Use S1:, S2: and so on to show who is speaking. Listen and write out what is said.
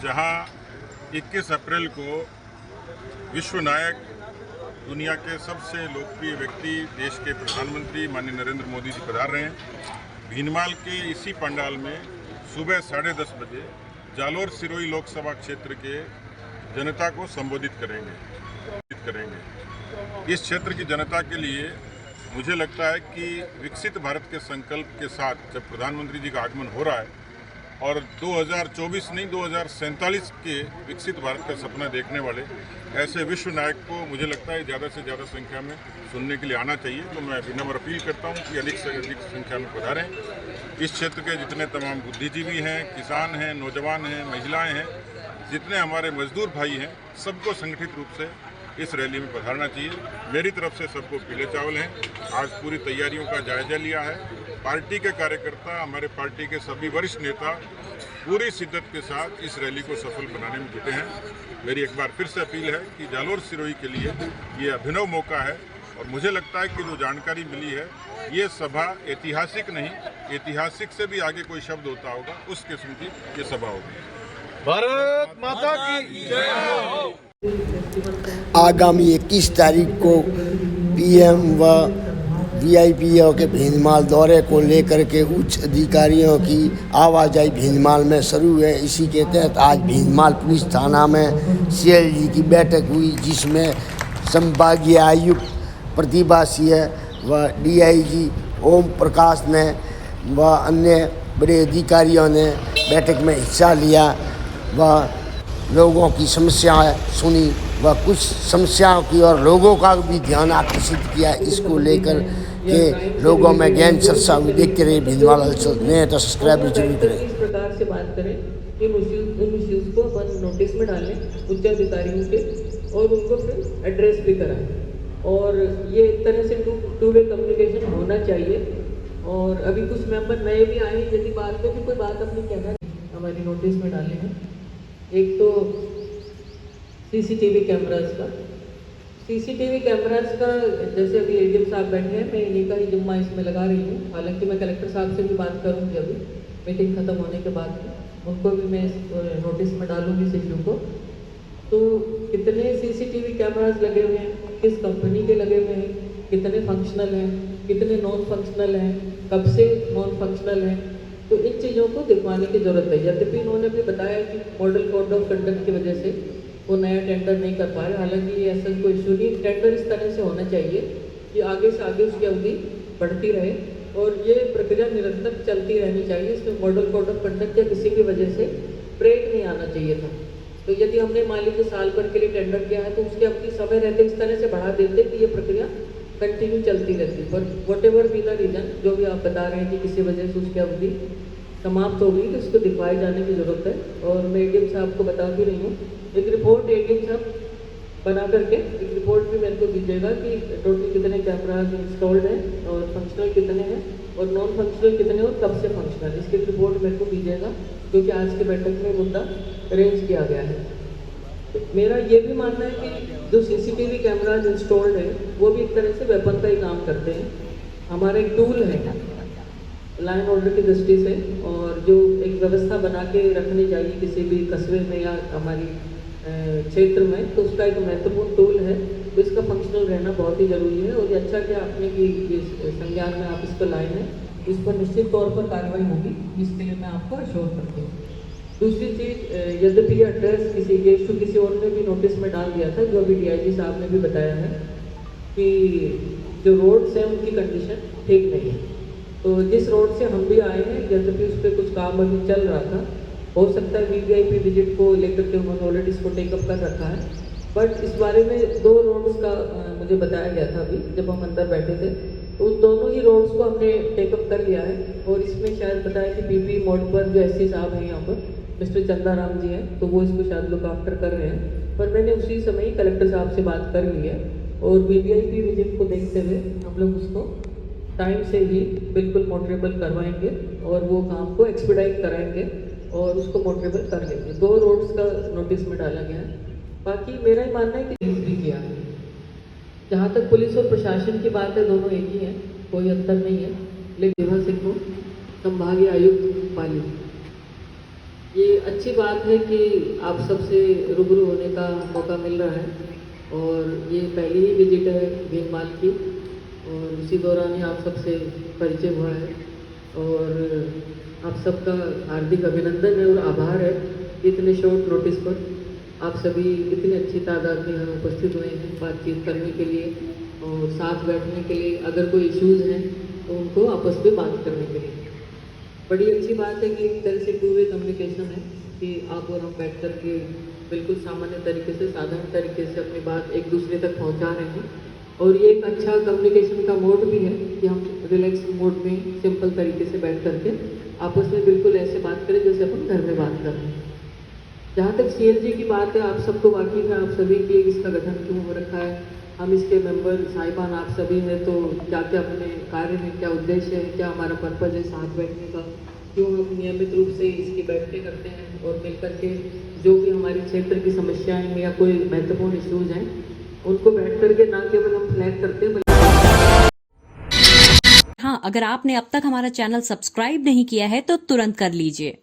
S1: जहां 21 अप्रैल को विश्व नायक, दुनिया के सबसे लोकप्रिय व्यक्ति, देश के प्रधानमंत्री माननीय नरेंद्र मोदी जी पधार रहे हैं। भीनमाल के इसी पंडाल में सुबह 10:30 बजे जालोर सिरोही लोकसभा क्षेत्र के जनता को संबोधित करेंगे। इस क्षेत्र की जनता के लिए मुझे लगता है कि विकसित भारत के संकल्प के साथ जब प्रधानमंत्री जी का आगमन हो रहा है और 2024 नहीं 2047 के विकसित भारत का सपना देखने वाले ऐसे विश्व नायक को मुझे लगता है ज़्यादा से ज़्यादा संख्या में सुनने के लिए आना चाहिए। तो मैं विनम्र अपील करता हूं कि अधिक से अधिक संख्या में पधारें। इस क्षेत्र के जितने तमाम बुद्धिजीवी हैं, किसान हैं, नौजवान हैं, महिलाएं हैं, जितने हमारे मजदूर भाई हैं, सबको संगठित रूप से इस रैली में पधारना चाहिए। मेरी तरफ से सबको पीले चावल हैं। आज पूरी तैयारियों का जायजा लिया है। पार्टी के कार्यकर्ता, हमारे पार्टी के सभी वरिष्ठ नेता पूरी शिद्दत के साथ इस रैली को सफल बनाने में जुटे हैं। मेरी एक बार फिर से अपील है कि जालोर सिरोही के लिए ये अभिनव मौका है और मुझे लगता है कि जो जानकारी मिली है ये सभा ऐतिहासिक नहीं, ऐतिहासिक से भी आगे कोई शब्द होता होगा, उस किस्म की ये सभा होगी।
S2: भारत माता की जय हो।
S3: आगामी 21 तारीख को पीएम व वीआईपीओ के भीनमाल दौरे को लेकर के उच्च अधिकारियों की आवाजाही भीनमाल में शुरू है। इसी के तहत आज भीनमाल पुलिस थाना में सीएलजी की बैठक हुई, जिसमें संभागीय आयुक्त प्रतिभा सिंह व डीआईजी ओम प्रकाश ने व अन्य बड़े अधिकारियों ने बैठक में हिस्सा लिया व लोगों की समस्याएं सुनी व कुछ समस्याओं की और लोगों का भी ध्यान आकर्षित किया। इसको लेकर के लोगों में ज्ञान चर्चा हुई। देखते रहे भीनमाल हलचल। नए तो सब्सक्राइब जरूर करें।
S4: इस प्रकार से बात करें कि उन इश्यूज को अपन नोटिस में डालें उच्च अधिकारियों के और उनको फिर एड्रेस भी कराएं। और ये एक तरह से टू वे कम्युनिकेशन होना चाहिए। और अभी कुछ मेंबर नए भी आए, यदि बाद में भी कोई बात अपनी कहना हमारी नोटिस में डाले हैं। एक तो सीसीटीवी कैमरास का, जैसे अभी एडीएम साहब बैठे हैं, मैं इन्हीं का ही जिम्मा इसमें लगा रही हूँ। हालांकि मैं कलेक्टर साहब से भी बात करूँगी अभी मीटिंग खत्म होने के बाद में, उनको भी मैं नोटिस में डालूंगी इस इशू को। तो कितने सीसीटीवी कैमरास लगे हुए हैं, किस कंपनी के लगे हुए हैं, कितने फंक्शनल हैं, कितने नॉन फंक्शनल हैं, कब से नॉन फंक्शनल हैं, तो इन चीज़ों को दिखवाने की ज़रूरत है। यद्यपि इन्होंने भी बताया कि मॉडल कोड ऑफ कंडक्ट की वजह से वो नया टेंडर नहीं कर पा रहे। हालांकि ये ऐसा कोई इशू नहीं, टेंडर इस तरह से होना चाहिए कि आगे से आगे उसकी अवधि बढ़ती रहे और ये प्रक्रिया निरंतर चलती रहनी चाहिए। इसमें मॉडल कोड ऑफ कंडक्ट या किसी भी वजह से ब्रेक नहीं आना चाहिए था। तो यदि हमने मान लीजिए साल भर के लिए टेंडर किया है तो उसकी अवधि समय रहते इस तरह से बढ़ा देते कि ये प्रक्रिया कंटिन्यू चलती रहती। पर whatever be the reason, जो भी आप बता रहे हैं कि किसी वजह से उसकी अवधि समाप्त हो गई, तो इसको दिखवाए जाने की ज़रूरत है। और मैं एडीएम साहब को बता भी रही हूँ, एक रिपोर्ट एडीएम साहब बना करके एक रिपोर्ट भी मेरे को दीजिएगा कि टोटल कितने कैमराज इंस्टॉल्ड हैं और फंक्शनल कितने हैं और नॉन फंक्शनल कितने और कब से फंक्शनल, इसकी रिपोर्ट मेरे को दीजिएगा, क्योंकि आज की बैठक में मुद्दा अरेंज किया गया है। तो मेरा ये भी मानना है कि जो सीसीटीवी कैमराज इंस्टॉल्ड हैं वो भी एक तरह से वेपन का ही काम करते हैं। हमारा एक टूल है लाइन ऑर्डर की दृष्टि से, और जो एक व्यवस्था बना के रखनी चाहिए किसी भी कस्बे में या हमारी क्षेत्र में, तो उसका एक महत्वपूर्ण टूल है। तो इसका फंक्शनल रहना बहुत ही ज़रूरी है। और ये अच्छा कि आपने कि संज्ञान में आप इसको लाए हैं, इस पर निश्चित तौर पर कार्रवाई होगी, इसके लिए मैं आपको अश्योर करती हूँ। दूसरी चीज़, यद्यपि ये एड्रेस किसी और ने भी नोटिस में डाल दिया था, जो अभी डीआईजी साहब ने भी बताया है कि जो रोड्स हैं उनकी कंडीशन ठीक नहीं है। तो जिस रोड से हम भी आए हैं, यद्यपि उस पर कुछ काम अभी चल रहा था, हो सकता है वीवीआईपी विजिट को लेकर के उन्होंने ऑलरेडी इसको टेकअप कर रखा है। बट इस बारे में 2 रोड्स का मुझे बताया गया था अभी जब हम अंदर बैठे थे, तो उन दोनों ही रोड्स को हमने टेकअप कर लिया है। और इसमें शायद बताया कि पीपी मोड पर जो एससी साहब हैं यहाँ पर मिस्टर चंदाराम जी हैं, तो वो इसको शायद लुक आफ्टर कर रहे हैं। पर मैंने उसी समय ही कलेक्टर साहब से बात कर ली है और वीवीआईपी विजिट को देखते हुए हम लोग उसको टाइम से ही बिल्कुल मोटरेबल करवाएंगे और वो काम को एक्सपीडाइट कराएंगे और उसको मोटरेबल कर लेंगे। 2 रोड्स का नोटिस में डाला गया है। बाकी मेरा ही मानना है कि भी किया है। जहाँ तक पुलिस और प्रशासन की बात है, दोनों एक ही हैं, कोई अंतर नहीं है। लेकिन सिंह संभागीय आयुक्त पाली, ये अच्छा अच्छी बात है कि आप सबसे रूबरू होने का मौका मिल रहा है और ये पहली ही विजिट है भीनमाल की और इसी दौरान ही आप सबसे परिचय हुआ है और आप सबका हार्दिक अभिनंदन है और आभार है इतने शॉर्ट नोटिस पर आप सभी इतनी अच्छी तादाद में यहाँ उपस्थित हुए हैं बातचीत करने के लिए और साथ बैठने के लिए, अगर कोई इश्यूज़ हैं तो उनको आपस में बात करने के लिए। बड़ी अच्छी बात है कि एक तरह से टू वे कम्युनिकेशन है कि आप और हम बैठ कर के बिल्कुल सामान्य तरीके से, साधारण तरीके से अपनी बात एक दूसरे तक पहुंचा रहे हैं और ये एक अच्छा कम्युनिकेशन का मोड भी है कि हम रिलैक्स मोड में सिंपल तरीके से बैठ करके आपस में बिल्कुल ऐसे बात करें जैसे अपन घर में बात कर रहे हैं। जहाँ तक CLG की बात है, आप सबको वाकिफ है, आप सभी के इसका गठन क्यों हो रखा है, हम इसके मेंबर साहिबान आप सभी हैं, तो क्या क्या अपने कार्य में क्या उद्देश्य है, क्या हमारा पर्पज है साथ बैठने का, क्यों हम नियमित रूप से इसकी बैठकें करते हैं और मिलकर के जो भी हमारे क्षेत्र की समस्याएं हैं या कोई महत्वपूर्ण इश्यूज हैं उनको बैठ करके ना केवल हम फ्लैग करते हैं।
S5: हाँ, अगर आपने अब तक हमारा चैनल सब्सक्राइब नहीं किया है तो तुरंत कर लीजिए।